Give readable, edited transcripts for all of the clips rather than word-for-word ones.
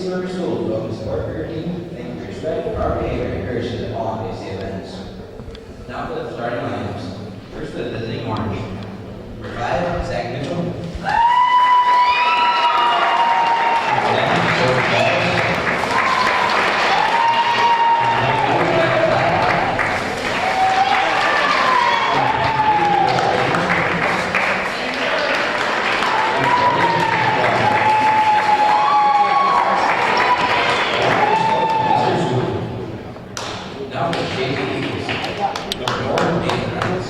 for schools welcome support for your team. Thank you for respect, our behavior, and encouragement at all NBC events. Now for the starting lineups. First, the visiting Orange. Number 5, Zach Mitchell. Now for the Chazy Eagles. Number 4, Nathan Reynolds.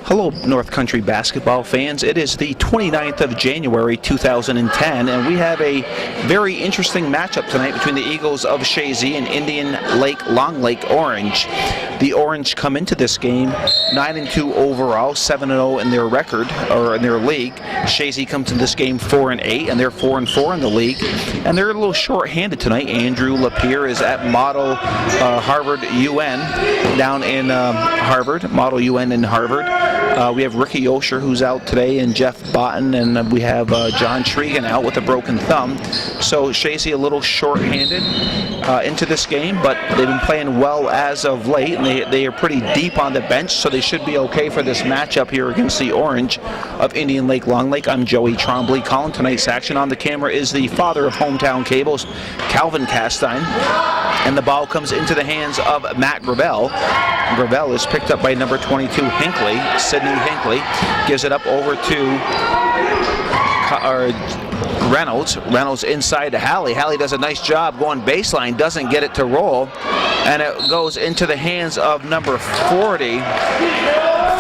Hello, North Country basketball fans. It is the 29th of January 2010, and we have a very interesting matchup tonight between the Eagles of Chazy and Indian Lake Long Lake Orange. The Orange come into this game 9-2 overall, 7-0 in their record, or in their league. Chazy comes in this game 4-8, and they're 4-4 in the league. And they're a little short-handed tonight. Andrew Lapierre is at Model Harvard UN down in Harvard, Model UN in Harvard. We have Ricky Osher, who's out today, and Jeff Botten, and we have John Tregan out with a broken thumb. So Chazy a little short-handed into this game, but they've been playing well as of late, and they are pretty deep on the bench, so they should be okay for this matchup here against the Orange of Indian Lake Long Lake. I'm Joey Trombley. Calling tonight's action. On the camera is the father of hometown cables, Calvin Castine, and the ball comes into the hands of Matt Gravel. Gravel is picked up by number 22 Hinckley. Sidney Hinckley gives it up over to Reynolds. Reynolds inside to Halley. Halley does a nice job going baseline, doesn't get it to roll, and it goes into the hands of number 40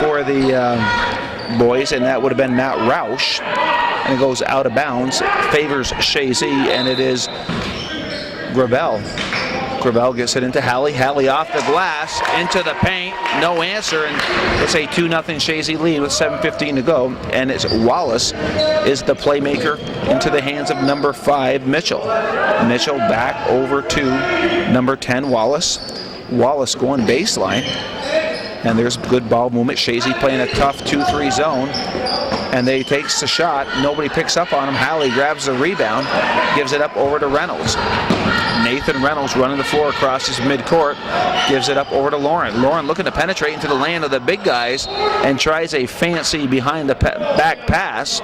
for the boys, and that would have been Matt Roush, and it goes out of bounds, favors Chazy, and it is Gravel. Gravel gets it into Halley. Halley off the glass, into the paint, no answer, and it's a 2-0 Chazy lead with 7:15 to go. And it's Wallace is the playmaker into the hands of number 5, Mitchell. Mitchell back over to number 10, Wallace. Wallace going baseline, and there's good ball movement. Chazy playing a tough 2-3 zone, and they takes the shot. Nobody picks up on him. Halley grabs the rebound, gives it up over to Reynolds. Nathan Reynolds running the floor across his midcourt, gives it up over to Lauren. Lauren looking to penetrate into the lane of the big guys and tries a fancy behind the back pass.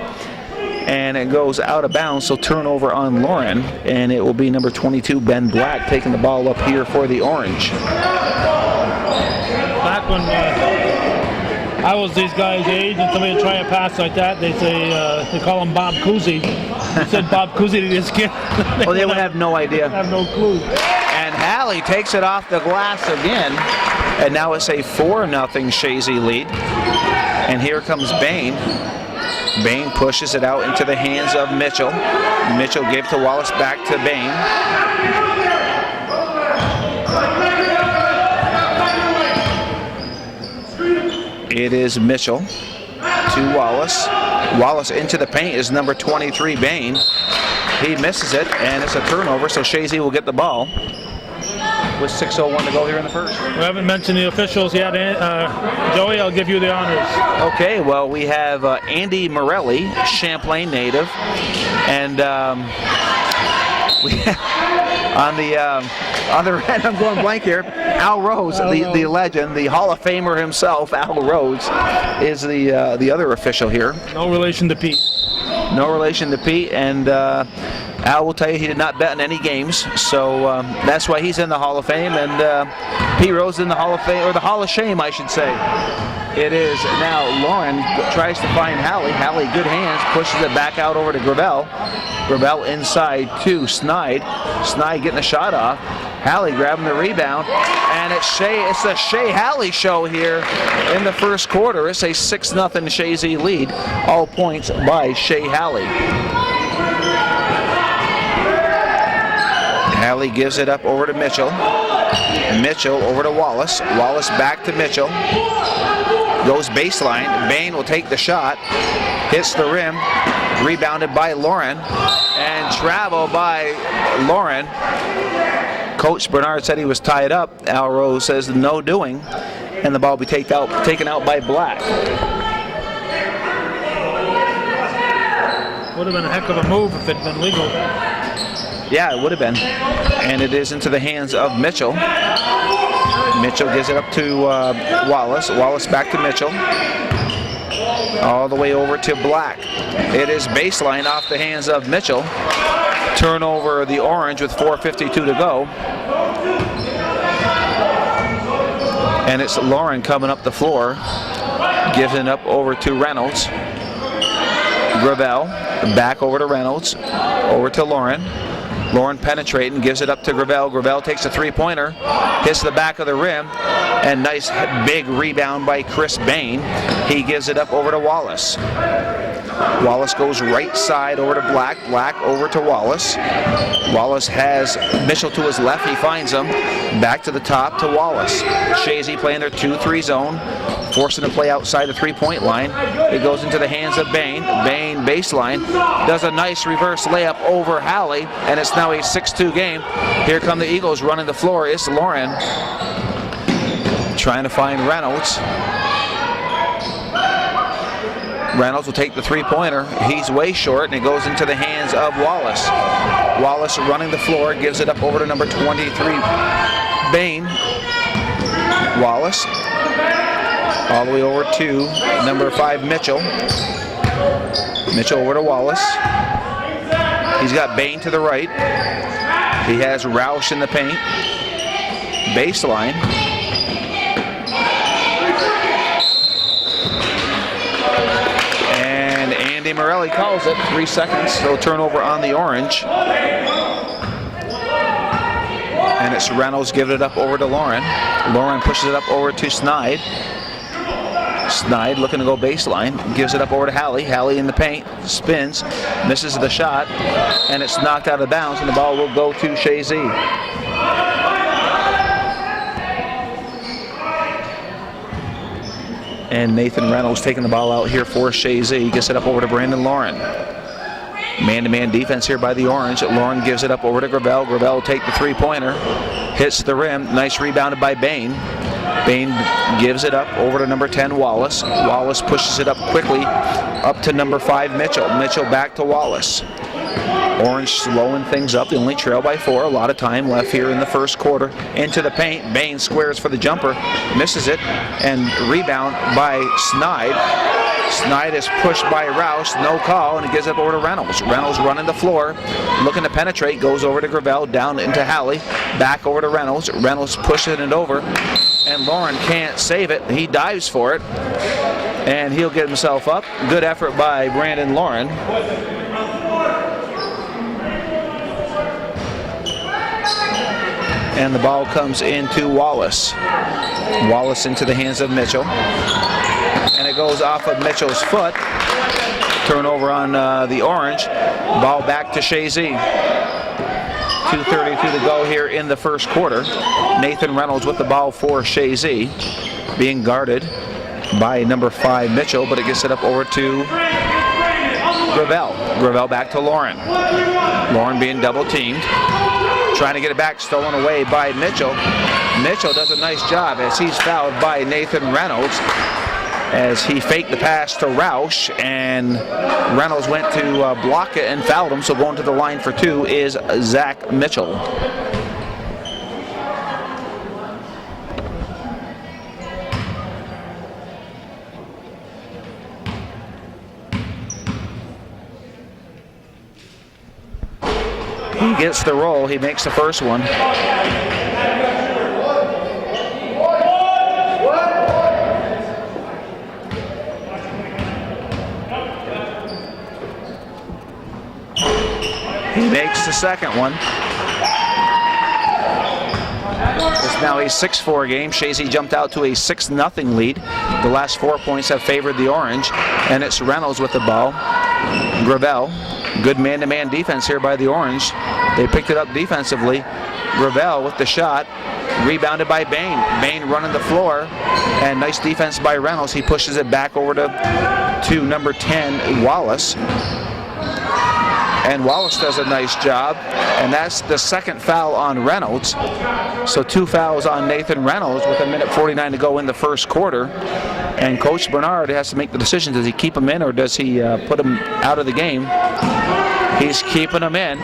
and it goes out of bounds, so turnover on Lauren, and it will be number 22, Ben Black, taking the ball up here for the Orange. Back when I was these guys' age and somebody would try a pass like that, they say, they call him Bob Cousy. They said Bob Cousy to this kid. They would have no idea. Have no clue. And Halley takes it off the glass again, and now it's a 4-0 Chazy lead. And here comes Bain. Bain pushes it out into the hands of Mitchell. Mitchell gave to Wallace, back to Bain. It is Mitchell to Wallace. Wallace into the paint is number 23, Bain. He misses it, and it's a turnover, so Chazy will get the ball with 6:01 to go here in the first. We haven't mentioned the officials yet. Joey, I'll give you the honors. Okay, well, we have Andy Morelli, Champlain native, and we have on the other end, I'm going blank here, Al Rose, the legend, the Hall of Famer himself, Al Rose, is the other official here. No relation to Pete. No relation to Pete, and Al will tell you he did not bet in any games, so that's why he's in the Hall of Fame, and Pete Rose in the Hall of Fame, or the Hall of Shame, I should say. It is now Lauren tries to find Halley. Halley, good hands, pushes it back out over to Gravel. Gravel inside to Snide. Snide getting the shot off. Halley grabbing the rebound, and it's the Shea Halley show here in the first quarter. It's a 6-0 Chazy lead. All points by Shea Halley. Halley gives it up over to Mitchell. Mitchell over to Wallace. Wallace back to Mitchell. Goes baseline. Bain will take the shot. Hits the rim. Rebounded by Lauren. And travel by Lauren. Coach Bernard said he was tied up. Al Rose says no doing. And the ball will be taken out by Black. Would have been a heck of a move if it had been legal. Yeah, it would have been. And it is into the hands of Mitchell. Mitchell gives it up to Wallace. Wallace back to Mitchell. All the way over to Black. It is baseline off the hands of Mitchell. Turnover the Orange with 4:52 to go. And it's Lauren coming up the floor. Gives it up over to Reynolds. Gravel back over to Reynolds. Over to Lauren. Lauren penetrating, gives it up to Gravel. Gravel takes a three-pointer, hits the back of the rim, and nice big rebound by Chris Bain. He gives it up over to Wallace. Wallace goes right side over to Black. Black over to Wallace. Wallace has Mitchell to his left. He finds him. Back to the top to Wallace. Chazy playing their 2-3 zone, forcing to play outside the three-point line. It goes into the hands of Bain. Bain baseline. Does a nice reverse layup over Halley, and it's now a 6-2 game. Here come the Eagles running the floor. It's Lauren trying to find Reynolds. Reynolds will take the three-pointer. He's way short, and it goes into the hands of Wallace. Wallace running the floor, gives it up over to number 23, Bain. Wallace. All the way over to number 5, Mitchell. Mitchell over to Wallace. He's got Bain to the right. He has Roush in the paint. Baseline. Andy Morelli calls it. 3 seconds. So turnover on the Orange. And it's Reynolds giving it up over to Lauren. Lauren pushes it up over to Snide. Snide looking to go baseline. Gives it up over to Halley. Halley in the paint. Spins. Misses the shot. And it's knocked out of bounds. And the ball will go to Chazy. And Nathan Reynolds taking the ball out here for Chazy. Gets it up over to Brandon Lauren. Man-to-man defense here by the Orange. Lauren gives it up over to Gravel. Gravel will take the three-pointer. Hits the rim. Nice rebounded by Bain. Bain gives it up over to number 10, Wallace. Wallace pushes it up quickly up to number 5, Mitchell. Mitchell back to Wallace. Orange slowing things up. They only trail by 4. A lot of time left here in the first quarter. Into the paint. Bain squares for the jumper. Misses it. And rebound by Snide. Snide is pushed by Roush, no call, and it gives it over to Reynolds. Reynolds running the floor, looking to penetrate, goes over to Gravel, down into Halley, back over to Reynolds. Reynolds pushing it over, and Lauren can't save it. He dives for it, and he'll get himself up. Good effort by Brandon Lauren. And the ball comes into Wallace. Wallace into the hands of Mitchell. And it goes off of Mitchell's foot. Turnover on the Orange. Ball back to Chazy. 2:32 to go here in the first quarter. Nathan Reynolds with the ball for Chazy. Being guarded by number 5 Mitchell, but it gets it up over to Gravel. Gravel back to Lauren. Lauren being double teamed. Trying to get it back, stolen away by Mitchell. Mitchell does a nice job as he's fouled by Nathan Reynolds as he faked the pass to Roush, and Reynolds went to block it and fouled him, so going to the line for 2 is Zach Mitchell. He gets the roll. He makes the first one. He makes the second one. It's now a 6-4 game. Chazy jumped out to a 6-0 lead. The last 4 points have favored the Orange, and it's Reynolds with the ball. Gravel. Good man-to-man defense here by the Orange. They picked it up defensively. Gravel with the shot. Rebounded by Bain. Bain running the floor. And nice defense by Reynolds. He pushes it back over to number 10, Wallace. And Wallace does a nice job. And that's the second foul on Reynolds. So 2 fouls on Nathan Reynolds with 1:49 to go in the first quarter. And Coach Bernard has to make the decision. Does he keep him in or does he put him out of the game? He's keeping him in.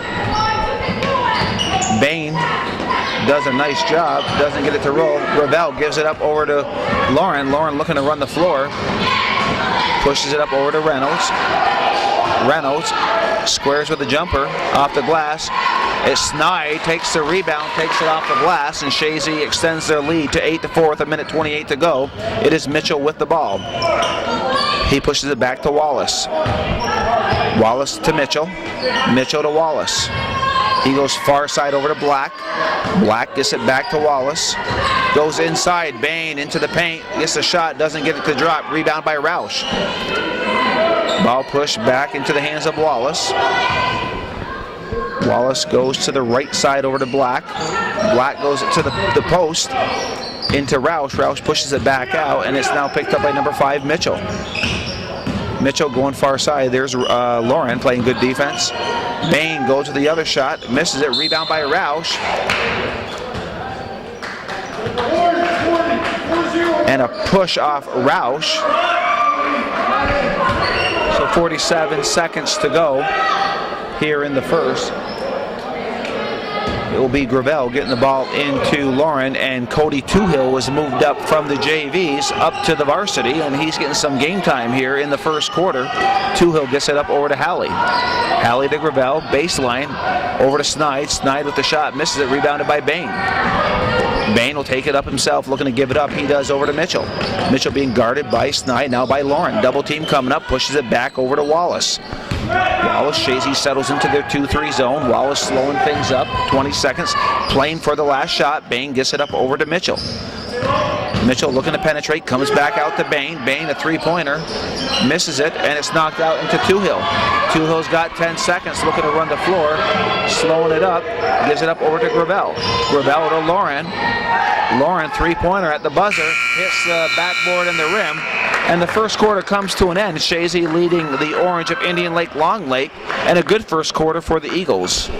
Bain does a nice job. Doesn't get it to roll. Gravel gives it up over to Lauren. Lauren looking to run the floor. Pushes it up over to Reynolds. Reynolds squares with a jumper off the glass. It's Snide, takes the rebound, takes it off the glass, and Chazy extends their lead to 8-4 with 1:28 to go. It is Mitchell with the ball. He pushes it back to Wallace. Wallace to Mitchell. Mitchell to Wallace. He goes far side over to Black. Black gets it back to Wallace. Goes inside, Bain into the paint, gets a shot, doesn't get it to drop. Rebound by Roush. Ball pushed back into the hands of Wallace. Wallace goes to the right side over to Black. Black goes to the post into Roush. Roush pushes it back out, and it's now picked up by number 5, Mitchell. Mitchell going far side. There's Lauren playing good defense. Bain goes to the other shot, misses it. Rebound by Roush. And a push off Roush. So 47 seconds to go here in the first. It will be Gravel getting the ball into Lauren, and Cody Toohill was moved up from the JVs up to the varsity, and he's getting some game time here in the first quarter. Toohill gets it up over to Halley. Halley to Gravel, baseline, over to Snide. Snide with the shot, misses it, rebounded by Bain. Bain will take it up himself, looking to give it up. He does over to Mitchell. Mitchell being guarded by Snide, now by Lauren. Double team coming up, pushes it back over to Wallace. Wallace, Chazy settles into their 2-3 zone. Wallace slowing things up, 20 seconds, playing for the last shot. Bain gets it up over to Mitchell. Mitchell looking to penetrate, comes back out to Bain. Bain, a 3-pointer, misses it, and it's knocked out into Toohill. Toohill's got 10 seconds, looking to run the floor, slowing it up, gives it up over to Gravel. Gravel to Lauren. Lauren, 3-pointer at the buzzer, hits the backboard and the rim, and the first quarter comes to an end. Chazy leading the Orange of Indian Lake Long Lake, and a good first quarter for the Eagles.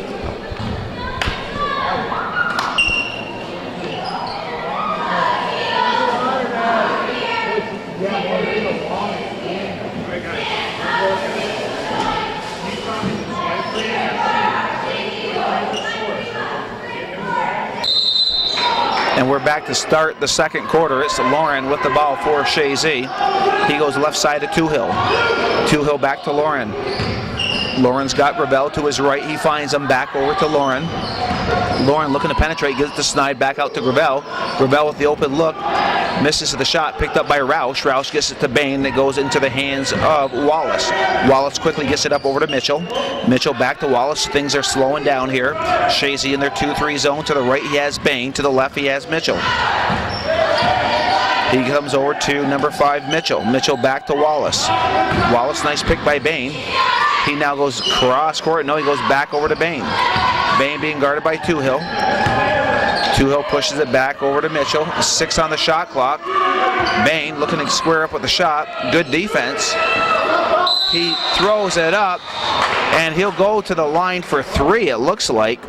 And we're back to start the second quarter. It's Lauren with the ball for Chazy. He goes left side to Toohill. Toohill back to Lauren. Lauren's got Gravel to his right. He finds him back over to Lauren. Lauren looking to penetrate, gives it to Snide, back out to Gravel. Gravel with the open look, misses the shot, picked up by Roush. Roush gets it to Bain, that goes into the hands of Wallace. Wallace quickly gets it up over to Mitchell. Mitchell back to Wallace. Things are slowing down here. Chazy in their 2-3 zone. To the right he has Bain, to the left he has Mitchell. He comes over to number 5, Mitchell. Mitchell back to Wallace. Wallace, nice pick by Bain. He now goes cross court. No, he goes back over to Bain. Bain being guarded by Toohill. Toohill pushes it back over to Mitchell. 6 on the shot clock. Bain looking to square up with the shot. Good defense. He throws it up, and he'll go to the line for 3, it looks like.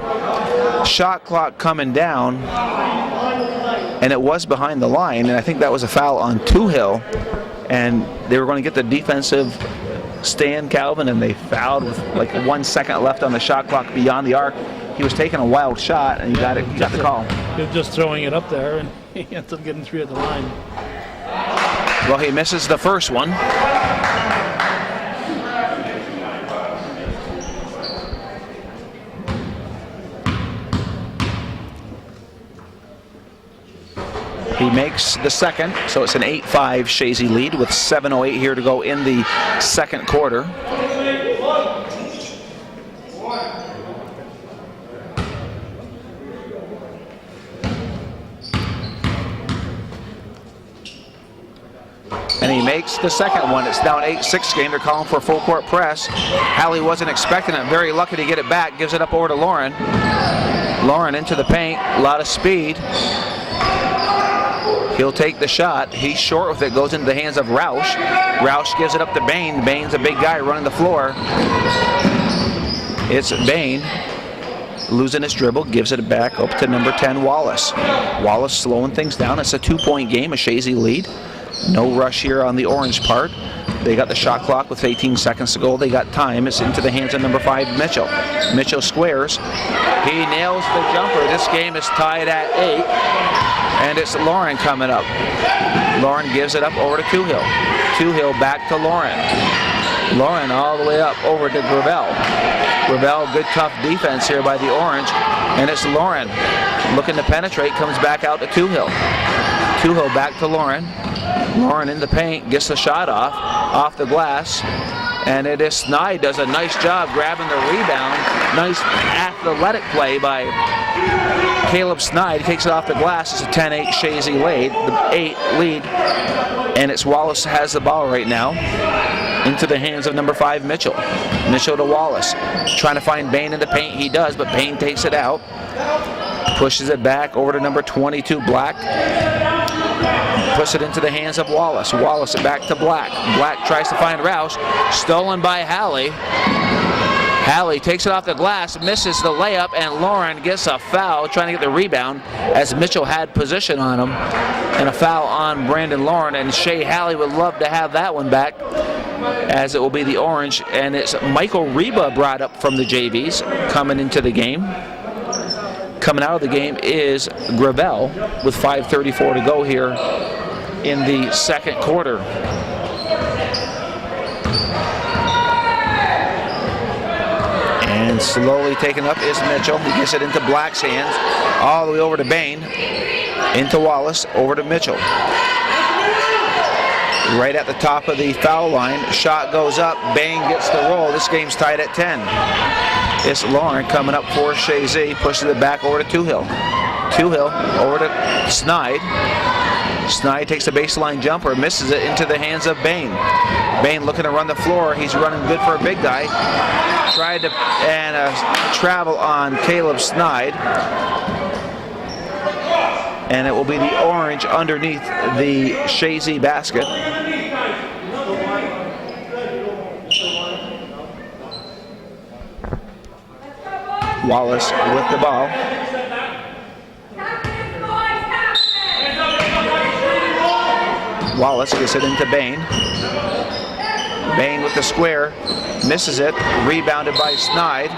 Shot clock coming down, and it was behind the line, and I think that was a foul on Toohill, and they were going to get the defensive stand, Calvin, and they fouled with like 1 second left on the shot clock beyond the arc. He was taking a wild shot, and he got the call. He was just throwing it up there, and he ends up getting 3 at the line. Well, he misses the first one. He makes the second, so it's an 8-5 Chazy lead with 7:08 here to go in the second quarter. And he makes the second one. It's now an 8-6 game. They're calling for a full court press. Hallie wasn't expecting it. Very lucky to get it back. Gives it up over to Lauren. Lauren into the paint. A lot of speed. He'll take the shot. He's short with it. Goes into the hands of Roush. Roush gives it up to Bain. Bain's a big guy running the floor. It's Bain losing his dribble. Gives it back up to number 10, Wallace. Wallace slowing things down. It's a 2-point game. A Chazy lead. No rush here on the orange part. They got the shot clock with 18 seconds to go. They got time. It's into the hands of number 5, Mitchell. Mitchell squares. He nails the jumper. This game is tied at 8. And it's Lauren coming up. Lauren gives it up over to Toohill. Toohill back to Lauren. Lauren all the way up over to Gravel. Gravel, good tough defense here by the orange. And it's Lauren looking to penetrate. Comes back out to Toohill. Toohill back to Lauren. Lauren in the paint, gets the shot off the glass, and it is Snide does a nice job grabbing the rebound. Nice athletic play by Caleb Snide. He takes it off the glass. It's a 10-8 Chazy lead, the 8 lead, and it's Wallace has the ball right now into the hands of number 5, Mitchell. Mitchell to Wallace, trying to find Bain in the paint. He does, but Bain takes it out, pushes it back over to number 22, Black. Puts it into the hands of Wallace. Wallace back to Black. Black tries to find Roush. Stolen by Hallie. Hallie takes it off the glass, misses the layup, and Lauren gets a foul trying to get the rebound as Mitchell had position on him. And a foul on Brandon Lauren, and Shea Hallie would love to have that one back as it will be the orange. And it's Michael Reba brought up from the JVs coming into the game. Coming out of the game is Gravel with 5:34 to go here in the second quarter. And slowly taken up is Mitchell. He gets it into Black's hands, all the way over to Bain, into Wallace, over to Mitchell. Right at the top of the foul line, shot goes up, Bain gets the roll. This game's tied at 10. It's Lauren coming up for Chazy, pushes it back over to Toohill. Toohill over to Snide. Snide takes a baseline jumper, misses it into the hands of Bain. Bain looking to run the floor. He's running good for a big guy. Tried to travel on Caleb Snide. And it will be the orange underneath the Chazy basket. Wallace with the ball. Wallace gets it into Bain. Bain with the square, misses it, rebounded by Snide.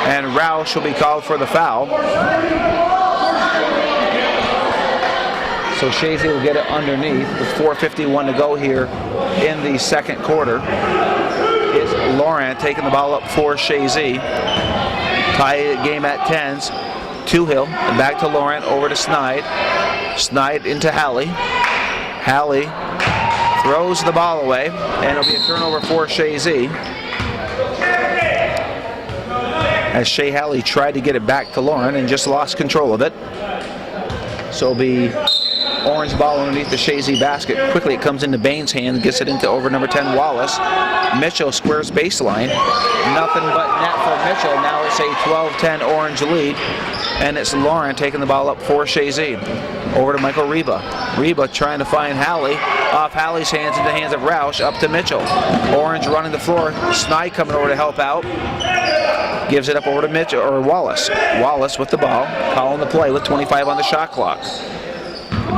And Roush will be called for the foul. So Chazy will get it underneath with 4:51 to go here in the second quarter. It's Laurent taking the ball up for Chazy. Tie game at 10s. Two-Hill, back to Laurent, over to Snide. Snide into Halley. Halley throws the ball away, and it'll be a turnover for Chazy. As Shea Halley tried to get it back to Laurent and just lost control of it. So it'll be orange ball underneath the Chazy basket. Quickly it comes into Bain's hand, gets it into over number 10 Wallace. Mitchell squares baseline. Nothing but net for Mitchell. Now it's a 12-10 orange lead, and it's Laurent taking the ball up for Chazy. Over to Michael Reba. Reba trying to find Halley. Off Halley's hands into the hands of Roush. Up to Mitchell. Orange running the floor. Snide coming over to help out. Gives it up over to Mitchell, or Wallace. Wallace with the ball. Calling the play with 25 on the shot clock.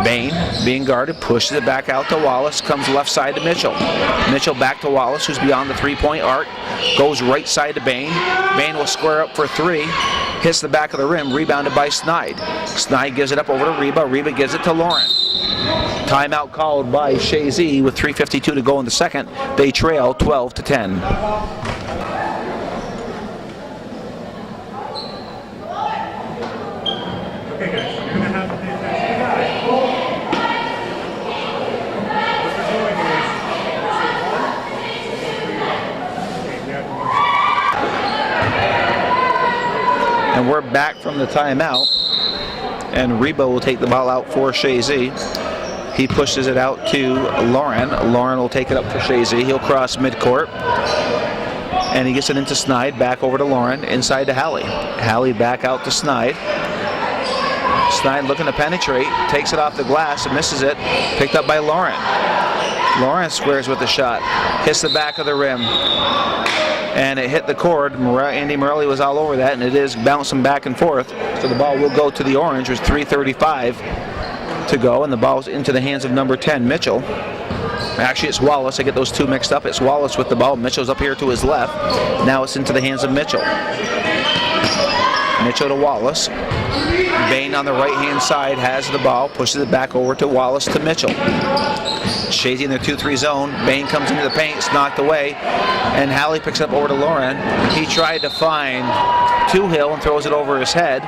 Bain being guarded, pushes it back out to Wallace, comes left side to Mitchell. Mitchell back to Wallace, who's beyond the three-point arc, goes right side to Bain. Bain will square up for three, hits the back of the rim, rebounded by Snide. Snide gives it up over to Reba. Reba gives it to Laurent. Timeout called by Chazy with 3:52 to go in the second. They trail 12-10. And we're back from the timeout, and Reba will take the ball out for Chazy. He pushes it out to Laurent. Laurent will take it up for Chazy. He'll cross midcourt, and he gets it into Snide. Back over to Laurent, inside to Halley. Halley back out to Snide. Snide looking to penetrate, takes it off the glass and misses it. Picked up by Laurent. Laurent squares with the shot, hits the back of the rim, and it hit the cord. Andy Morelli was all over that, and it is bouncing back and forth. So the ball will go to the Orange with 3:35 to go, and the ball's into the hands of number 10, Mitchell. Actually, it's Wallace. I get those two mixed up. It's Wallace with the ball. Mitchell's up here to his left. Now it's into the hands of Mitchell. Mitchell to Wallace. Bain on the right-hand side has the ball, pushes it back over to Wallace to Mitchell. Chazy in their 2-3 zone. Bain comes into the paint, it's knocked away, and Halley picks up over to Laurent. He tried to find Two-Hill and throws it over his head.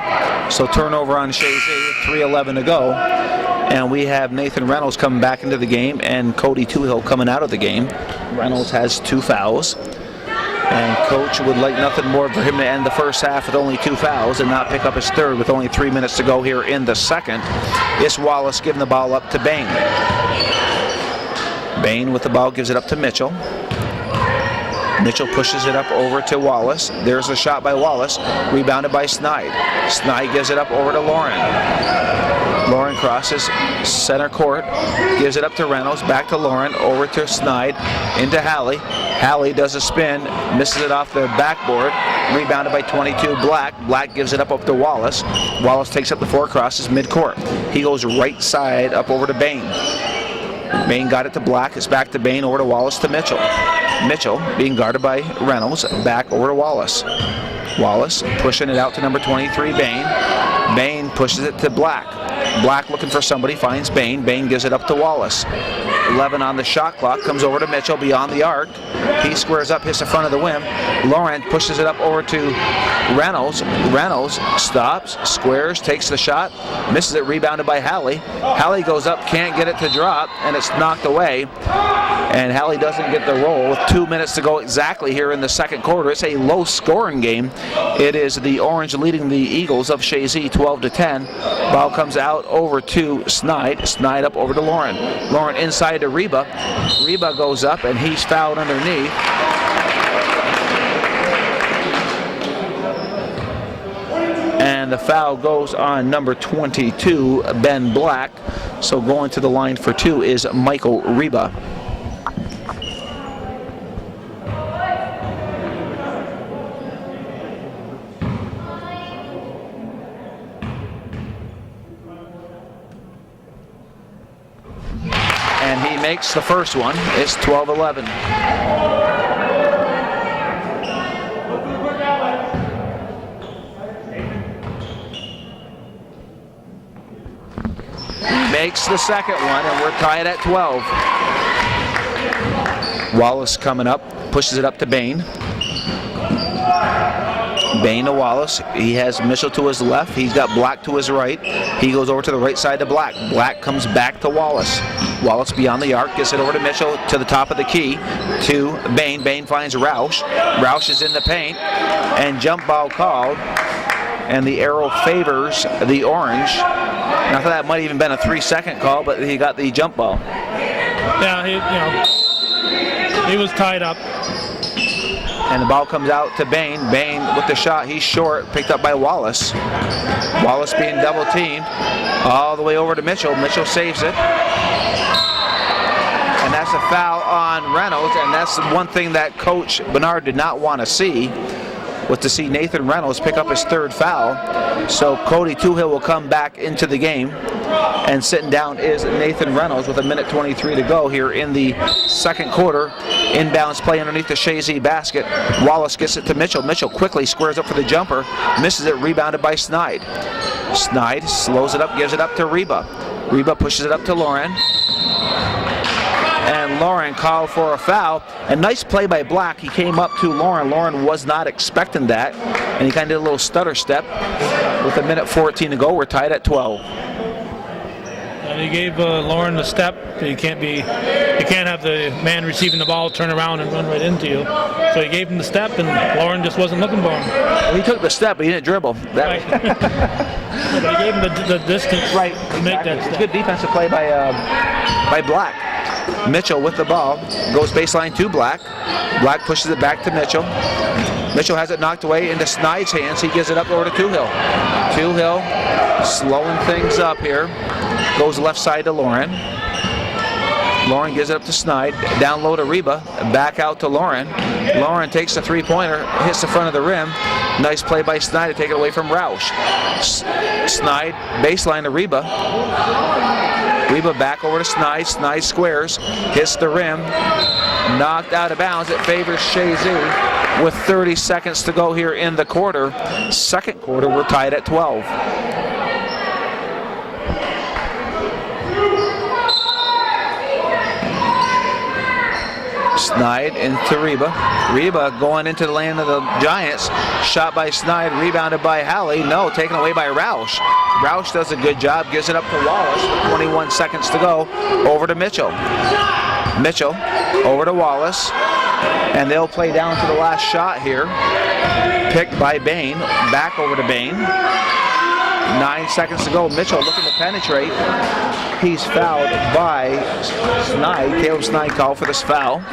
So turnover on Chazy, 3:11 to go. And we have Nathan Reynolds coming back into the game and Cody Two-Hill coming out of the game. Reynolds has 2 fouls. And coach would like nothing more for him to end the first half with only 2 fouls and not pick up his third with only 3 minutes to go here in the second. It's Wallace giving the ball up to Bain. Bain with the ball gives it up to Mitchell. Mitchell pushes it up over to Wallace. There's a shot by Wallace, rebounded by Snide. Snide gives it up over to Laurent. Laurent crosses center court, gives it up to Reynolds, back to Laurent, over to Snide, into Halley. Halley does a spin, misses it off the backboard, rebounded by 22 Black. Black gives it up to Wallace. Wallace takes up the 4, crosses midcourt. He goes right side up over to Bain. Bain got it to Black, it's back to Bain, over to Wallace to Mitchell. Mitchell being guarded by Reynolds, back over to Wallace. Wallace pushing it out to number 23, Bain. Bain pushes it to Black. Black looking for somebody, finds Bain. Bain gives it up to Wallace. 11 on the shot clock, comes over to Mitchell beyond the arc. He squares up, hits the front of the rim. Laurent pushes it up over to Reynolds. Reynolds stops, squares, takes the shot, misses it, rebounded by Halley. Halley goes up, can't get it to drop, and it's knocked away. And Halley doesn't get the roll with 2 minutes to go exactly here in the second quarter. It's a low-scoring game. It is the Orange leading the Eagles of Chazy 12-10. Ball comes out over to Snide. Snide up over to Laurent. Laurent inside to Reba. Reba goes up, and he's fouled underneath. And the foul goes on number 22, Ben Black. So going to the line for 2 is Michael Reba. And he makes the first one. It's 12-11. makes the second one, and we're tied at 12. Wallace coming up, pushes it up to Bain. Bain to Wallace. He has Mitchell to his left. He's got Black to his right. He goes over to the right side to Black. Black comes back to Wallace. Wallace beyond the arc, gets it over to Mitchell to the top of the key to Bain. Bain finds Roush. Roush is in the paint, and jump ball called, and the arrow favors the orange. And I thought that might have even been a 3-second call, but he got the jump ball. Yeah, he was tied up. And the ball comes out to Bain. Bain with the shot. He's short. Picked up by Wallace. Wallace being double teamed. All the way over to Mitchell. Mitchell saves it. And that's a foul on Reynolds. And that's one thing that Coach Bernard did not want to see, was to see Nathan Reynolds pick up his third foul. So Cody Toohill will come back into the game. And sitting down is Nathan Reynolds with 1:23 to go here in the second quarter. Inbounds play underneath the Chazy basket. Wallace gets it to Mitchell. Mitchell quickly squares up for the jumper. Misses it, rebounded by Snide. Snide slows it up, gives it up to Reba. Reba pushes it up to Lauren. And Lauren called for a foul. A nice play by Black. He came up to Lauren. Lauren was not expecting that. And he kind of did a little stutter step. With 1:14 to go, we're tied at 12. And he gave Lauren the step. You can't have the man receiving the ball turn around and run right into you. So he gave him the step, and Lauren just wasn't looking for him. Well, he took the step, but he didn't dribble. Right. But he gave him the distance to make that step. Good defensive play by Black. Mitchell with the ball, goes baseline to Black. Black pushes it back to Mitchell. Mitchell has it knocked away into Snide's hands. He gives it up over to Toohill. Toohill slowing things up here. Goes left side to Lauren. Lauren gives it up to Snide. Down low to Reba. Back out to Lauren. Lauren takes the three-pointer, hits the front of the rim. Nice play by Snide to take it away from Roush. Snide baseline to Reba. Reba back over to Snide. Snide squares, hits the rim, knocked out of bounds. It favors Chazy with 30 seconds to go here in the quarter. Second quarter, we're tied at 12. Snide into Reba. Reba going into the land of the Giants. Shot by Snide, rebounded by Halley. No, taken away by Roush. Roush does a good job, gives it up to Wallace with 21 seconds to go. Over to Mitchell. Mitchell over to Wallace. And they'll play down to the last shot here. Picked by Bain. Back over to Bain. 9 seconds to go. Mitchell looking to penetrate. He's fouled by Snide. Caleb Snide called for this foul.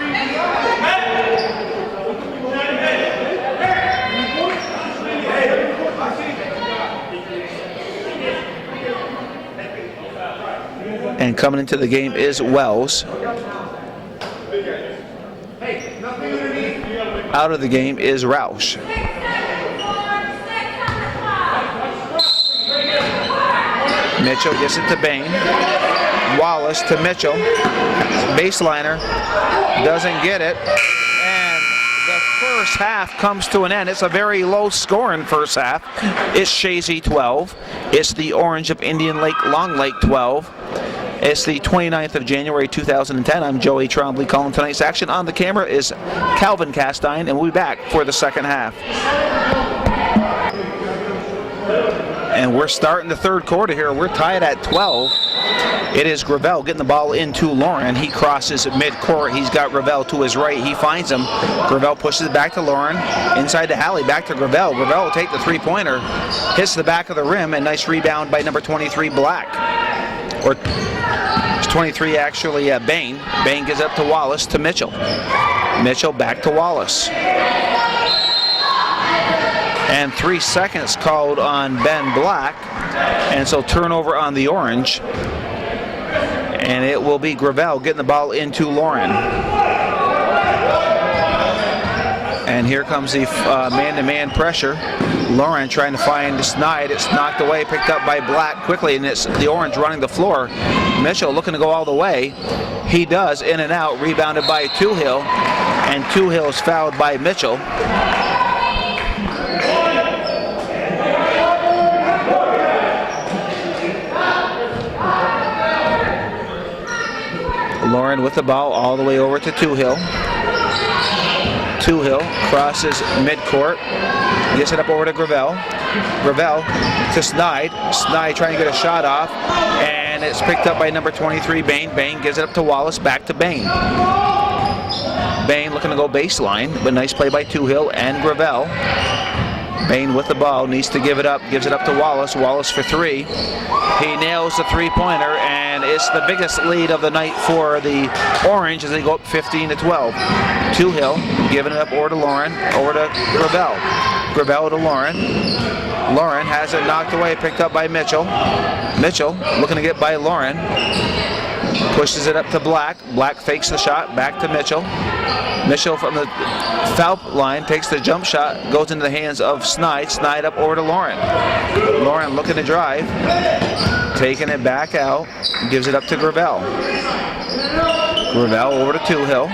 And coming into the game is Wells. Out of the game is Roush. Mitchell gets it to Bain. Wallace to Mitchell. Baseliner. Doesn't get it. And the first half comes to an end. It's a very low scoring first half. It's Chazy 12. It's the Orange of Indian Lake Long Lake 12. It's the 29th of January 2010. I'm Joey Trombley calling tonight's action. On the camera is Calvin Castine, and we'll be back for the second half. And we're starting the third quarter here. We're tied at 12. It is Gravel getting the ball into Lauren. He crosses mid-court. He's got Gravel to his right. He finds him. Gravel pushes it back to Lauren. Inside to Halley. Back to Gravel. Gravel will take the three-pointer. Hits the back of the rim. And nice rebound by number 23, Black. Or 23 actually, Bain. Bain gives up to Wallace to Mitchell. Mitchell back to Wallace. And 3 seconds called on Ben Black. And so turnover on the Orange. And it will be Gravel getting the ball into Lauren. And here comes the man-to-man pressure. Lauren trying to find Snide. It's knocked away, picked up by Black quickly, and it's the Orange running the floor. Mitchell looking to go all the way. He does, in and out, rebounded by Toohill. And Toohill's fouled by Mitchell. Lauren with the ball all the way over to Toohill. Toohill crosses midcourt, gets it up over to Gravel. Gravel to Snide. Snide trying to get a shot off, and it's picked up by number 23, Bain. Bain gives it up to Wallace, back to Bain. Bain looking to go baseline, but nice play by Toohill and Gravel. Bain with the ball, needs to give it up, gives it up to Wallace. Wallace for three. He nails the three-pointer, and it's the biggest lead of the night for the Orange as they go up 15-12. Toohill giving it up over to Lauren, over to Gravel. Gravel to Lauren. Lauren has it knocked away, picked up by Mitchell. Mitchell looking to get by Lauren. Pushes it up to Black. Black fakes the shot, back to Mitchell. Mitchell from the foul line takes the jump shot, goes into the hands of Snide. Snide up over to Lauren. Lauren looking to drive, taking it back out, gives it up to Gravel. Gravel over to Toohill.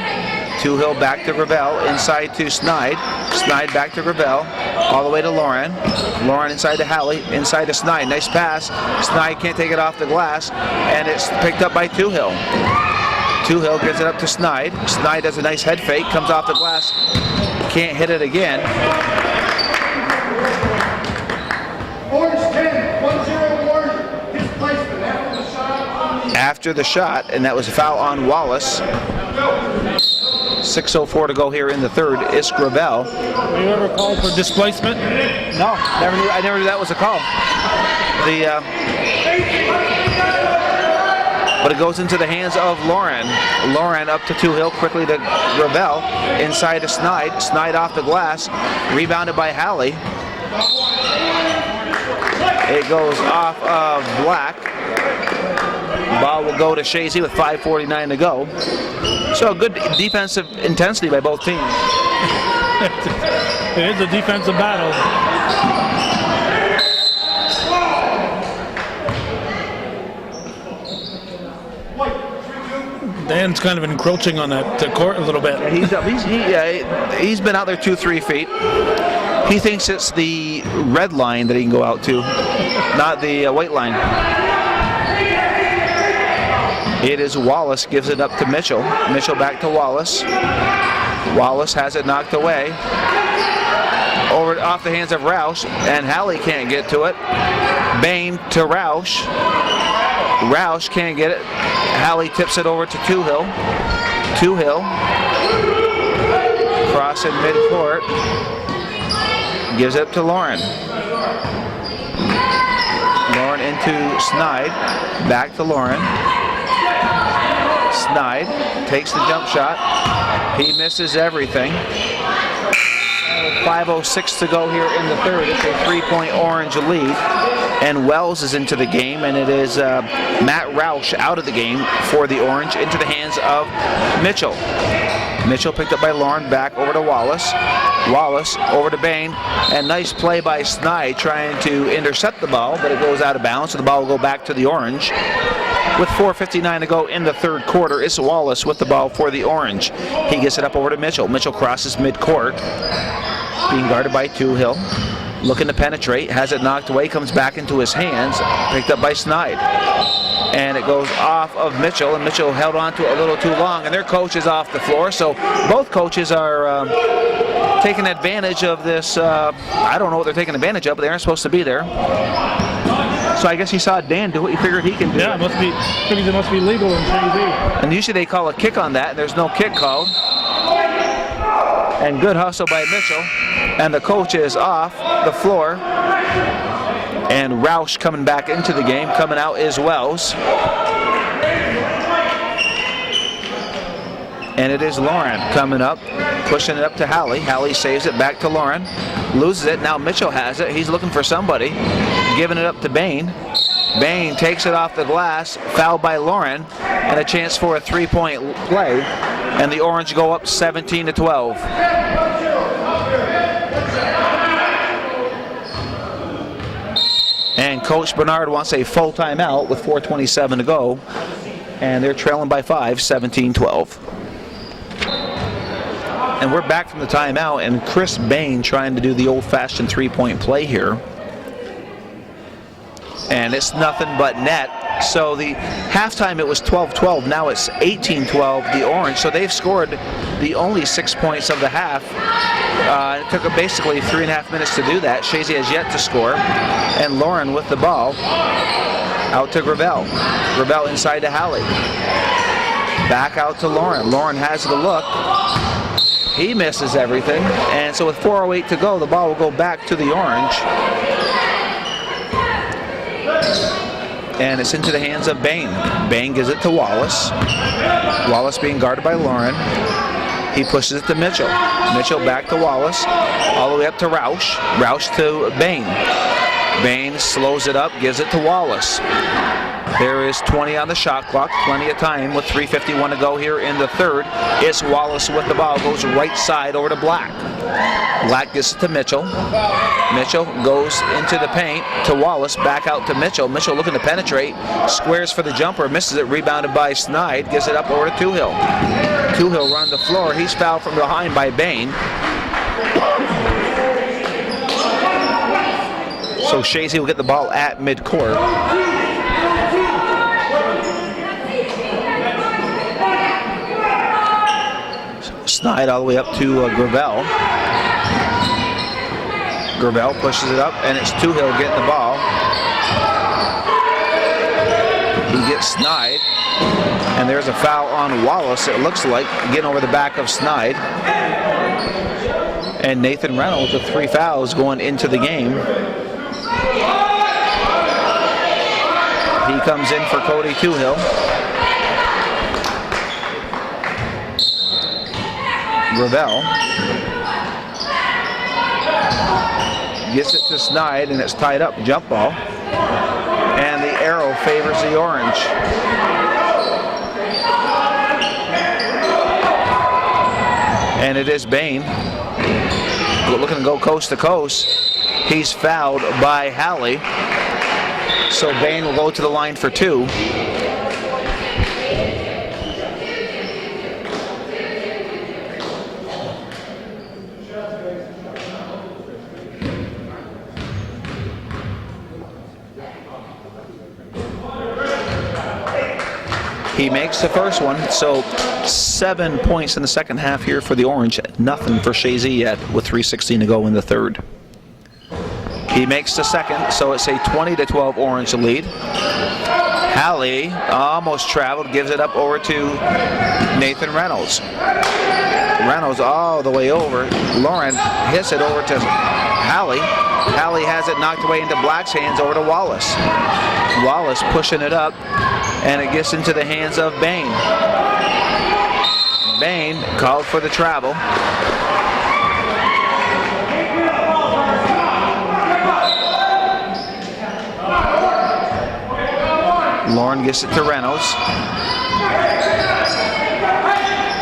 Toohill back to Gravel, inside to Snide. Snide back to Gravel, all the way to Lauren. Lauren inside to Hallie, inside to Snide. Nice pass. Snide can't take it off the glass, and it's picked up by Toohill. Toohill gives it up to Snide. Snide does a nice head fake, comes off the glass, can't hit it again. Orange 10, 1-0 Orange, displacement after the shot. And that was a foul on Wallace. 6:04 to go here in the third. It's Gravel. Were you ever called for displacement? No, I never knew that was a call. But it goes into the hands of Lauren. Lauren up to Toohill, quickly to Gravel, inside to Snide. Snide off the glass, rebounded by Hallie. It goes off of Black. Ball will go to Chazy with 5:49 to go. So good defensive intensity by both teams. It is a defensive battle. Dan's kind of encroaching on that court a little bit. He's been out there 2-3 feet. He thinks it's the red line that he can go out to, not the white line. It is Wallace, gives it up to Mitchell. Mitchell back to Wallace. Wallace has it knocked away. Over off the hands of Roush, and Hallie can't get to it. Bain to Roush. Roush can't get it. Hallie tips it over to Toohill. Toohill. Crossing midcourt. Gives it up to Lauren. Lauren into Snide. Back to Lauren. Snide takes the jump shot. He misses everything. 5:06 to go here in the third. It's a 3-point Orange lead. And Wells is into the game, and it is Matt Roush out of the game for the Orange, into the hands of Mitchell. Mitchell picked up by Lauren, back over to Wallace. Wallace over to Bain, and nice play by Snide trying to intercept the ball, but it goes out of bounds, so the ball will go back to the Orange. With 4:59 to go in the third quarter, it's Wallace with the ball for the Orange. He gets it up over to Mitchell. Mitchell crosses midcourt, being guarded by Toohill. Looking to penetrate, has it knocked away, comes back into his hands, picked up by Snide. And it goes off of Mitchell, and Mitchell held on to it a little too long, and their coach is off the floor, so both coaches are taking advantage of this. I don't know what they're taking advantage of, but they aren't supposed to be there. So I guess he saw Dan do it, he figured he can do it. Yeah, it must be legal in Chazy. And usually they call a kick on that, and there's no kick called. And good hustle by Mitchell. And the coach is off the floor. And Roush coming back into the game. Coming out is Wells. And it is Lauren coming up, pushing it up to Hallie. Hallie saves it back to Lauren. Loses it. Now Mitchell has it. He's looking for somebody. Giving it up to Bain. Bain takes it off the glass. Fouled by Lauren. And a chance for a 3-point play. And the Orange go up 17-12. And Coach Bernard wants a full timeout with 4:27 to go. And they're trailing by 5, 17-12. And we're back from the timeout, and Chris Bain trying to do the old-fashioned 3-point play here. And it's nothing but net. So the halftime it was 12-12. Now it's 18-12, the Orange. So they've scored the only 6 points of the half. It took basically 3.5 minutes to do that. Chazy has yet to score. And Lauren with the ball. Out to Gravel. Gravel inside to Halley. Back out to Lauren. Lauren has the look. He misses everything. And so with 4:08 to go, the ball will go back to the Orange. And it's into the hands of Bain. Bain gives it to Wallace. Wallace being guarded by Lauren. He pushes it to Mitchell. Mitchell back to Wallace. All the way up to Roush. Roush to Bain. Bain slows it up, gives it to Wallace. There is 20 on the shot clock, plenty of time with 3:51 to go here in the third. It's Wallace with the ball, goes right side over to Black. Black gives it to Mitchell. Mitchell goes into the paint to Wallace, back out to Mitchell. Mitchell looking to penetrate, squares for the jumper, misses it, rebounded by Snide, gives it up over to Toohill. Toohill running the floor, he's fouled from behind by Bain. So Chazy will get the ball at midcourt. Snide all the way up to Gravel. Gravel pushes it up, and it's Toohill getting the ball. He gets Snide, and there's a foul on Wallace, it looks like, getting over the back of Snide. And Nathan Reynolds with 3 fouls going into the game. He comes in for Cody Toohill. Gravel gets it to Snide, and it's tied up, jump ball. And the arrow favors the Orange. And it is Bain looking to go coast to coast. He's fouled by Halley. So Bain will go to the line for 2. He makes the first one, so 7 points in the second half here for the Orange. Nothing for Chazy yet with 3:16 to go in the third. He makes the second, so it's a 20-12 Orange lead. Halley almost traveled, gives it up over to Nathan Reynolds. Reynolds all the way over. Lauren hits it over to Halley. Halley has it knocked away into Black's hands over to Wallace. Wallace pushing it up, and it gets into the hands of Bain. Bain called for the travel. Lauren gets it to Reynolds.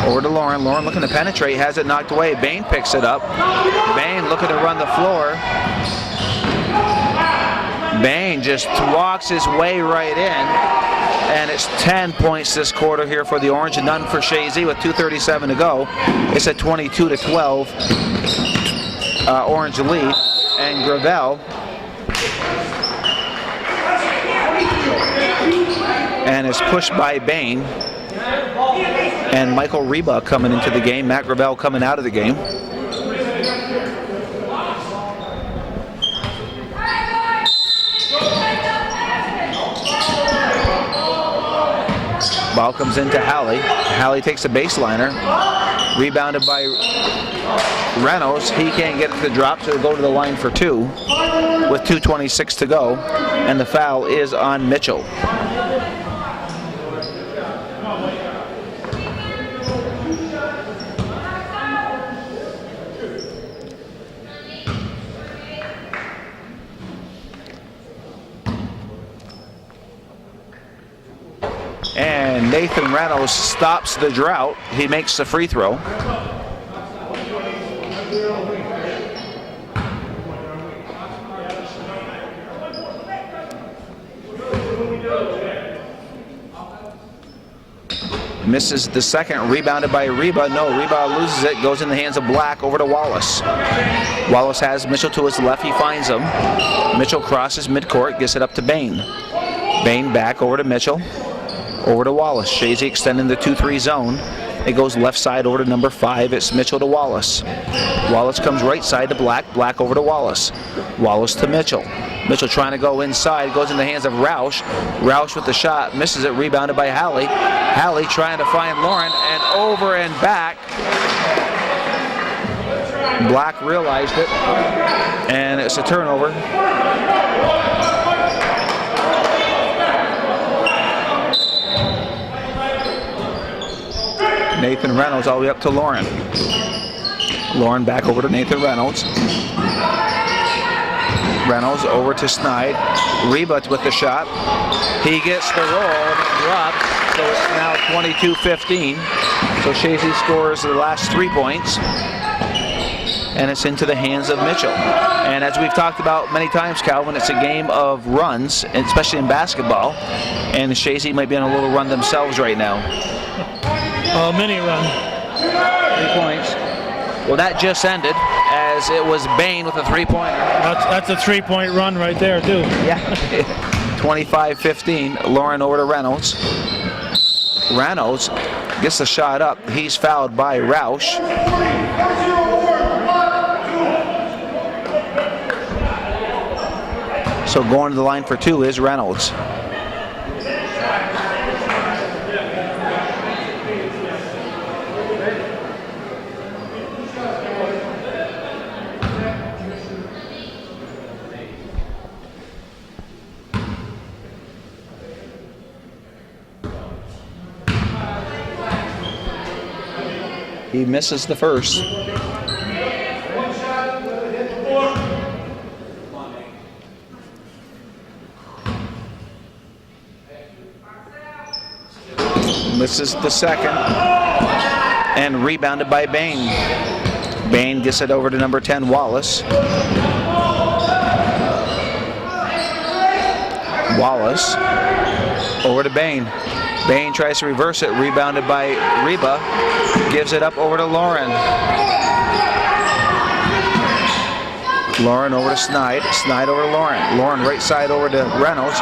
Over to Lauren. Lauren looking to penetrate, has it knocked away. Bain picks it up. Bain looking to run the floor. Bain just walks his way right in. And it's 10 points this quarter here for the Orange, and none for Chazy with 2:37 to go. It's a 22-12 Orange lead. And Gravel and is pushed by Bain. And Michael Reba coming into the game. Matt Gravel coming out of the game. Ball comes into Halley. Halley takes a baseliner. Rebounded by Reynolds. He can't get it to drop, so he'll go to the line for 2 with 2:26 to go. And the foul is on Mitchell. And Nathan Reynolds stops the drought. He makes the free throw. Misses the second, rebounded by Reba. No, Reba loses it, goes in the hands of Black over to Wallace. Wallace has Mitchell to his left, he finds him. Mitchell crosses midcourt, gets it up to Bain. Bain back over to Mitchell. Over to Wallace. Chazy extending the 2-3 zone. It goes left side over to number 5. It's Mitchell to Wallace. Wallace comes right side to Black. Black over to Wallace. Wallace to Mitchell. Mitchell trying to go inside. Goes in the hands of Roush. Roush with the shot. Misses it. Rebounded by Halley. Halley trying to find Lauren. And over and back. Black realized it. And it's a turnover. Nathan Reynolds all the way up to Lauren. Lauren back over to Nathan Reynolds. Reynolds over to Snide. Reba with the shot. He gets the roll and it drops. So it's now 22-15. So Chazy scores the last 3 points. And it's into the hands of Mitchell. And as we've talked about many times, Calvin, it's a game of runs, especially in basketball. And Chazy might be on a little run themselves right now. Mini run. 3 points. Well, that just ended as it was Bain with a 3-pointer. That's a 3-point run right there, too. Yeah. 25-15. Lauren over to Reynolds. Reynolds gets the shot up. He's fouled by Roush. So going to the line for 2 is Reynolds. He misses the first. Misses the second. And rebounded by Bain. Bain gets it over to number 10, Wallace. Wallace over to Bain. Bain tries to reverse it, rebounded by Reba. Gives it up over to Lauren. Lauren over to Snide. Snide over to Lauren. Lauren right side over to Reynolds.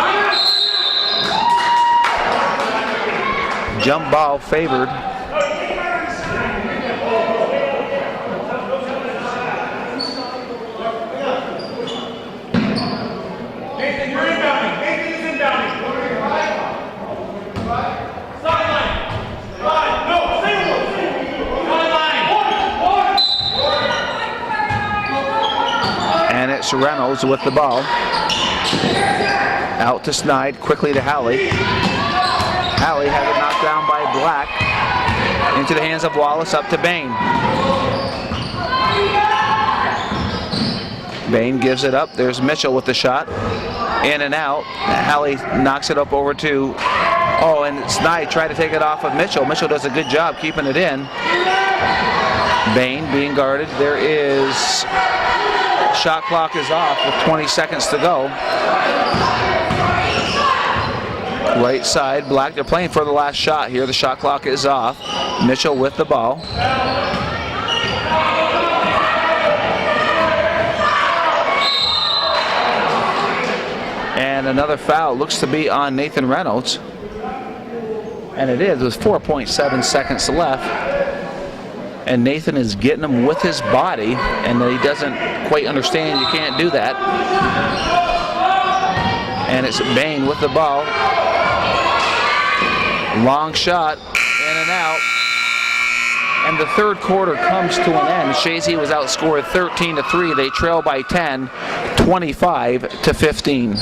Jump ball favored. And it's Reynolds with the ball. Out to Snide, quickly to Halley. Halley has it knocked down by Black. Into the hands of Wallace, up to Bain. Bain gives it up. There's Mitchell with the shot. In and out. Halley knocks it up over to... Oh, and Snide tried to take it off of Mitchell. Mitchell does a good job keeping it in. Bain being guarded. There is... Shot clock is off with 20 seconds to go. Right side, Black. They're playing for the last shot here. The shot clock is off. Mitchell with the ball. And another foul looks to be on Nathan Reynolds. And it is with 4.7 seconds left. And Nathan is getting him with his body, and he doesn't quite understand you can't do that. And it's Bain with the ball. Long shot, in and out. And the third quarter comes to an end. Chazy was outscored 13-3. They trail by 10, 25-15.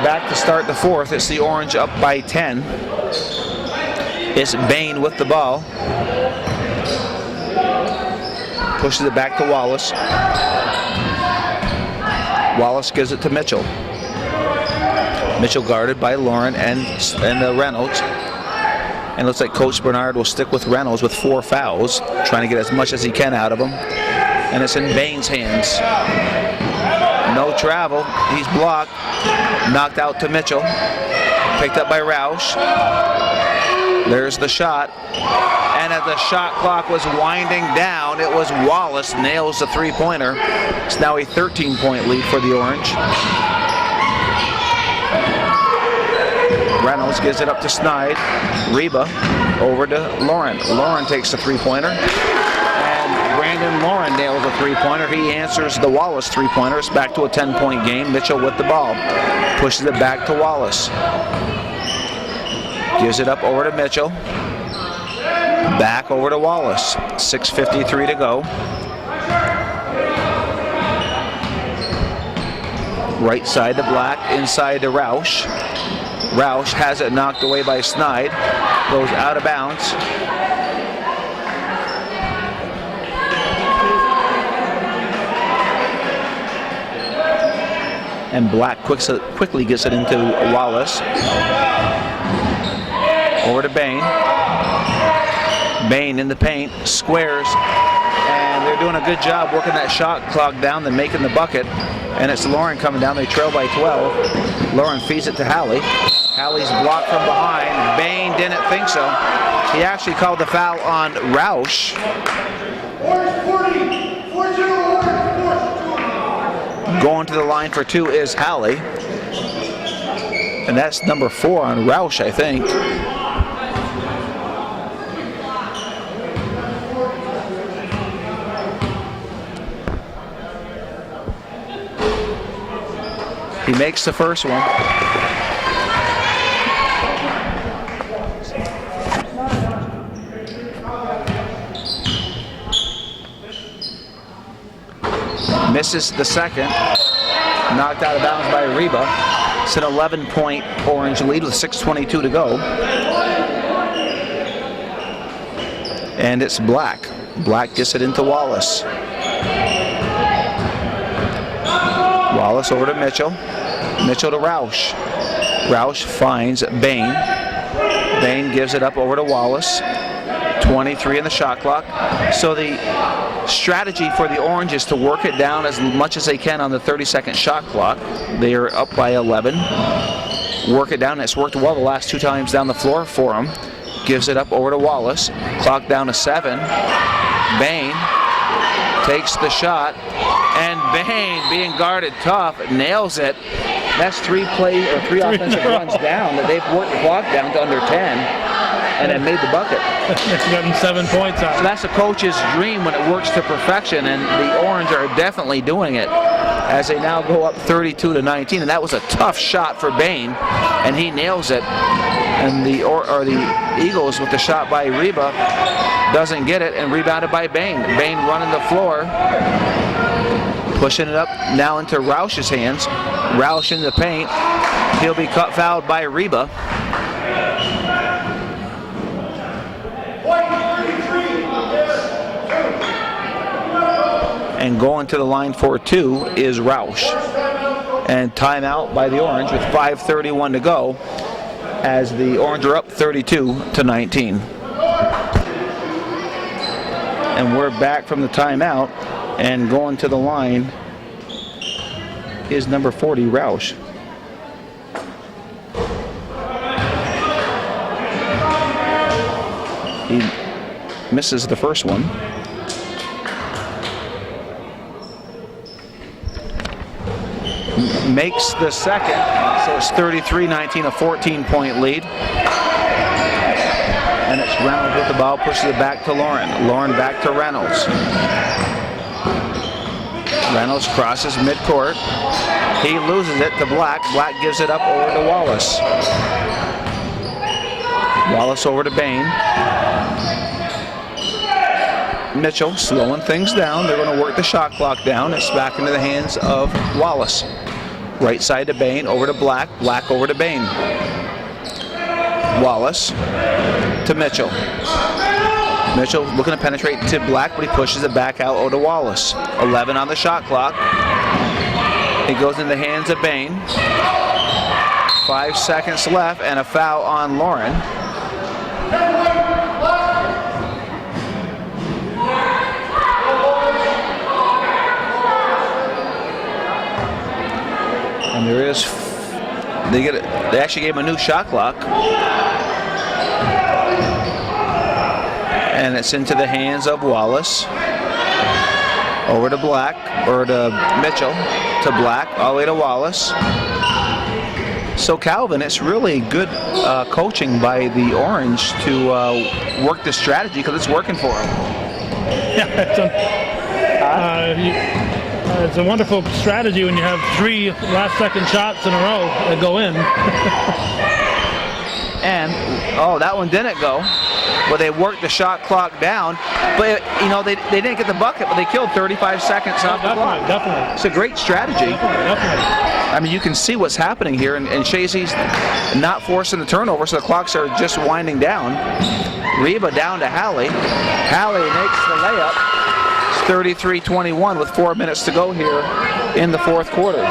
Back to start the fourth. It's the Orange up by 10. It's Bain with the ball. Pushes it back to Wallace. Wallace gives it to Mitchell. Mitchell guarded by Lauren and Reynolds. And it looks like Coach Bernard will stick with Reynolds with 4 fouls, trying to get as much as he can out of him. and it's in Bain's hands. No travel. He's blocked. Knocked out to Mitchell. Picked up by Roush. There's the shot. And as the shot clock was winding down, it was Wallace nails the three-pointer. It's now a 13-point lead for the Orange. Reynolds gives it up to Snide. Reba over to Lauren. Lauren takes the three-pointer. And Brandon Lauren nails a three-pointer. He answers the Wallace three-pointer. It's back to a 10-point game. Mitchell with the ball. Pushes it back to Wallace. Gives it up over to Mitchell. Back over to Wallace. 6:53 to go. Right side to Black, inside to Roush. Roush has it knocked away by Snide. Goes out of bounds. And Black quickly gets it into Wallace. Over to Bain. Bain in the paint, squares, and they're doing a good job working that shot clock down and making the bucket. And it's Lauren coming down. They trail by 12. Lauren feeds it to Hallie. Hallie's blocked from behind. Bain didn't think so. He actually called the foul on Roush. Going to the line for two is Hallie. And that's number 4 on Roush, I think. He makes the first one. Misses the second. Knocked out of bounds by Reba. It's an 11-point Orange lead with 6:22 to go. And it's Black. Black gets it into Wallace. Wallace over to Mitchell. Mitchell to Roush. Roush finds Bain. Bain gives it up over to Wallace. 23 in the shot clock. So the strategy for the Orange is to work it down as much as they can on the 30-second shot clock. They are up by 11. Work it down. It's worked well the last 2 times down the floor for them. Gives it up over to Wallace. Clock down to 7. Bain takes the shot. And Bain, being guarded tough, nails it. That's 3 offensive runs down that they've worked the clock down to under 10 and then made the bucket. Gotten 7 points out. So that's a coach's dream when it works to perfection, and the Orange are definitely doing it as they now go up 32-19. And that was a tough shot for Bain, and he nails it. And the Eagles with the shot by Reba doesn't get it, and rebounded by Bain. Bain running the floor. Pushing it up now into Roush's hands. Roush in the paint. He'll be fouled by Reba. And going to the line for 2 is Roush. And timeout by the Orange with 5:31 to go as the Orange are up 32-19. And we're back from the timeout. And going to the line is number 40, Roush. He misses the first one. Makes the second, so it's 33-19, a 14-point lead. And it's Reynolds with the ball, pushes it back to Lauren. Lauren back to Reynolds. Reynolds crosses midcourt. He loses it to Black. Black gives it up over to Wallace. Wallace over to Bain. Mitchell slowing things down. They're going to work the shot clock down. It's back into the hands of Wallace. Right side to Bain, over to Black. Black over to Bain. Wallace to Mitchell. Mitchell looking to penetrate to Black, but he pushes it back out over to Wallace. 11 on the shot clock. It goes in the hands of Bain. 5 seconds left and a foul on Lauren. there is, they actually gave him a new shot clock. And it's into the hands of Wallace. Over to Black, or to Mitchell, to Black, all the way to Wallace. So Calvin, it's really good coaching by the Orange to work the strategy because it's working for them. Yeah, it's a wonderful strategy when you have 3 last-second shots in a row that go in. And, that one didn't go. Well, they worked the shot clock down, but they didn't get the bucket, but they killed 35 seconds off the clock. Definitely. It's a great strategy. Definitely. I mean, you can see what's happening here, and Chazy's not forcing the turnover, so the clocks are just winding down. Reba down to Hallie. Hallie makes the layup. It's 33-21 with 4 minutes to go here in the fourth quarter.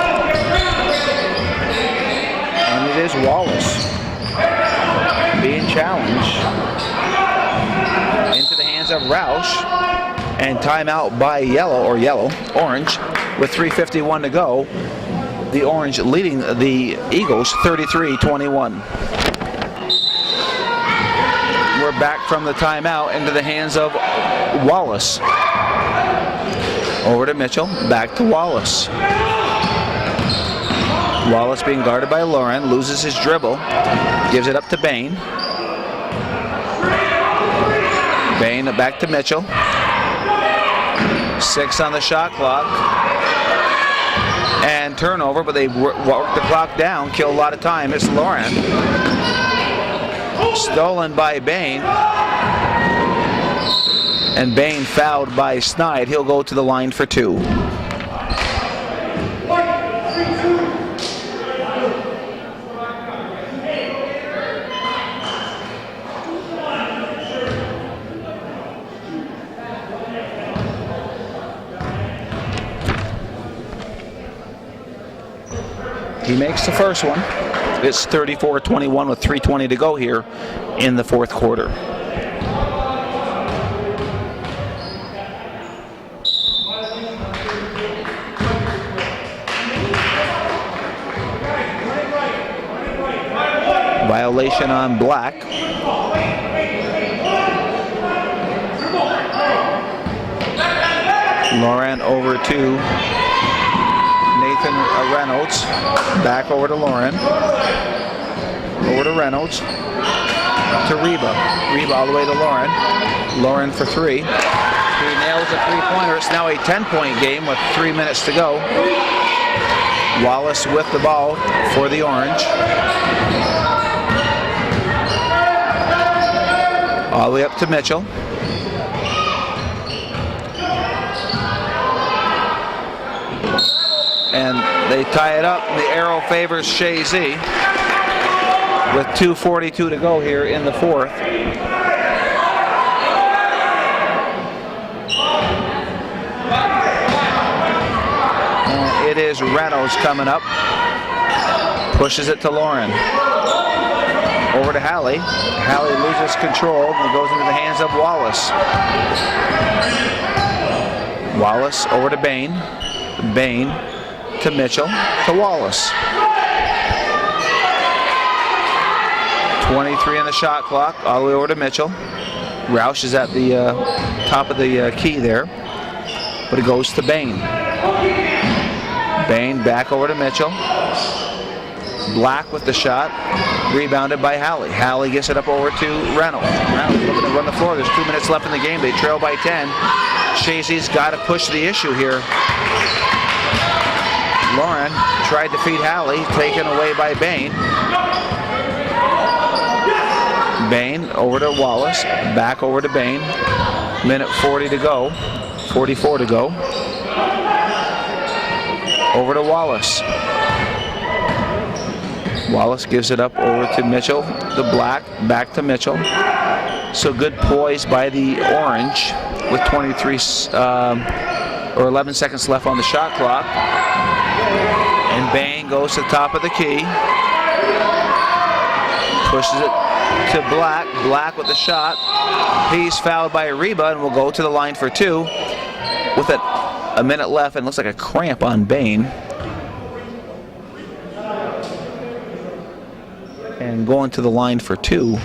And it is Wallace being challenged into the hands of Roush, and timeout by Orange, with 3:51 to go. The Orange leading the Eagles 33-21. We're back from the timeout into the hands of Wallace. Over to Mitchell, back to Wallace. Wallace being guarded by Lauren, loses his dribble, gives it up to Bain. Bain back to Mitchell. 6 on the shot clock. And turnover, but they work the clock down, kill a lot of time. It's Lauren. Stolen by Bain. And Bain fouled by Snide. He'll go to the line for 2. He makes the first one. It's 34-21 with 3:20 to go here in the fourth quarter. Violation on Black. Lauren over to Nathan Reynolds. Back over to Lauren. Over to Reynolds. To Reba. Reba all the way to Lauren. Lauren for 3. He nails a 3-pointer. It's now a 10-point game with 3 minutes to go. Wallace with the ball for the Orange. All the way up to Mitchell. And they tie it up. The arrow favors Chazy with 2:42 to go here in the fourth. And it is Reynolds coming up. Pushes it to Lauren. Over to Hallie. Hallie loses control and goes into the hands of Wallace. Wallace over to Bain. Bain to Mitchell, to Wallace. 23 on the shot clock, all the way over to Mitchell. Roush is at the top of the key there, but it goes to Bain. Bain back over to Mitchell. Black with the shot, rebounded by Hallie. Hallie gets it up over to Reynolds. Reynolds looking to run the floor. There's 2 minutes left in the game. They trail by 10. Chazy's got to push the issue here. Lauren tried to feed Hallie, taken away by Bain. Bain over to Wallace, back over to Bain. Minute 40 to go, 44 to go. Over to Wallace. Wallace gives it up over to Mitchell, the Black, back to Mitchell. So good poise by the Orange with 11 seconds left on the shot clock. And Bain goes to the top of the key. Pushes it to Black. Black with the shot. He's fouled by Reba and will go to the line for 2. With a minute left, and looks like a cramp on Bain. And going to the line for 2. We're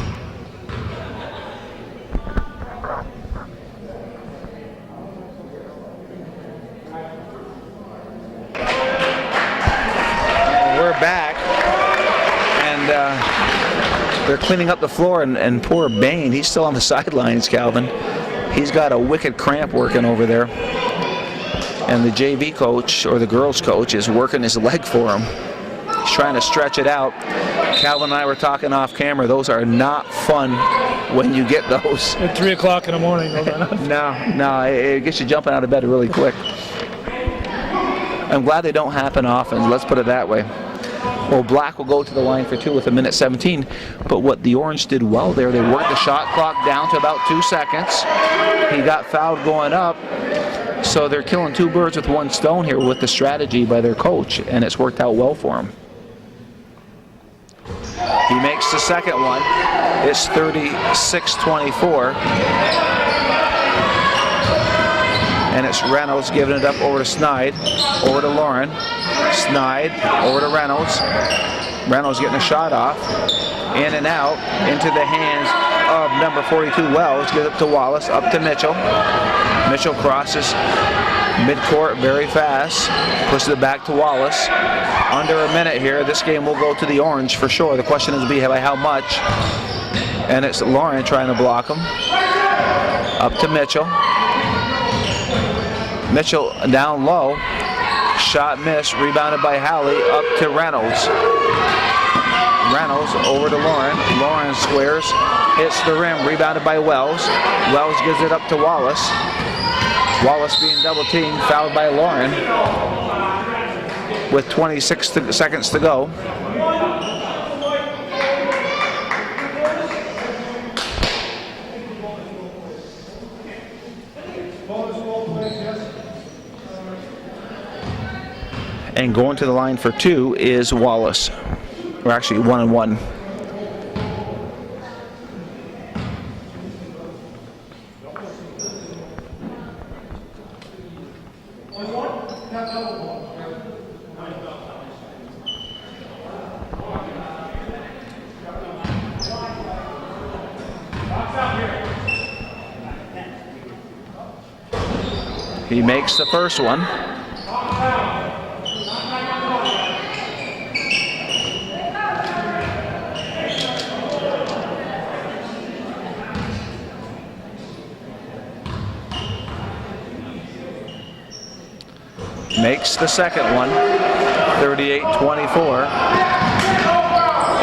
back, and they're cleaning up the floor, and poor Bain, he's still on the sidelines, Calvin. He's got a wicked cramp working over there. And the JV coach, or the girls coach, is working his leg for him. He's trying to stretch it out. Calvin and I were talking off camera. Those are not fun when you get those. At 3 o'clock in the morning. No, it gets you jumping out of bed really quick. I'm glad they don't happen often, let's put it that way. Well, Black will go to the line for 2 with 1:17. But what the Orange did well there, they worked the shot clock down to about 2 seconds. He got fouled going up. So they're killing 2 birds with 1 stone here with the strategy by their coach, and it's worked out well for him. He makes the second one. It's 36-24. And it's Reynolds giving it up over to Snide, over to Lauren. Snide, over to Reynolds. Reynolds getting a shot off. In and out, into the hands of number 42, Wells. Gives it to Wallace, up to Mitchell. Mitchell crosses midcourt very fast. Pushes it back to Wallace. Under a minute here. This game will go to the Orange for sure. The question is by how much. And it's Lauren trying to block him. Up to Mitchell. Mitchell down low. Shot missed. Rebounded by Halley. Up to Reynolds. Reynolds over to Lauren. Lauren squares. Hits the rim. Rebounded by Wells. Wells gives it up to Wallace. Wallace being double teamed. Fouled by Lauren. With 26 seconds to go. And going to the line for 2 is Wallace. Or actually 1-1. He makes the first one. Makes the second one. 38-24.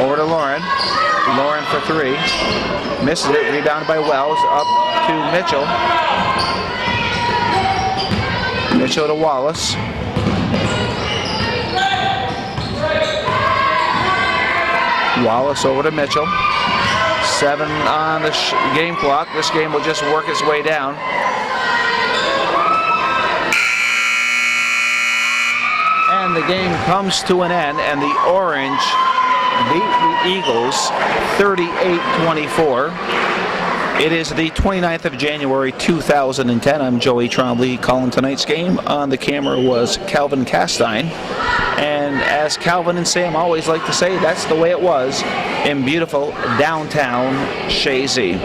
Over to Lauren. Lauren for 3. Misses it. Rebounded by Wells. Up to Mitchell. Mitchell to Wallace. Wallace over to Mitchell. 7 on the game clock. This game will just work its way down. And the game comes to an end, and the Orange beat the Eagles 38-24. It is the 29th of January 2010. I'm Joey Trombley calling tonight's game. On the camera was Calvin Castine. And as Calvin and Sam always like to say, that's the way it was in beautiful downtown Chazy.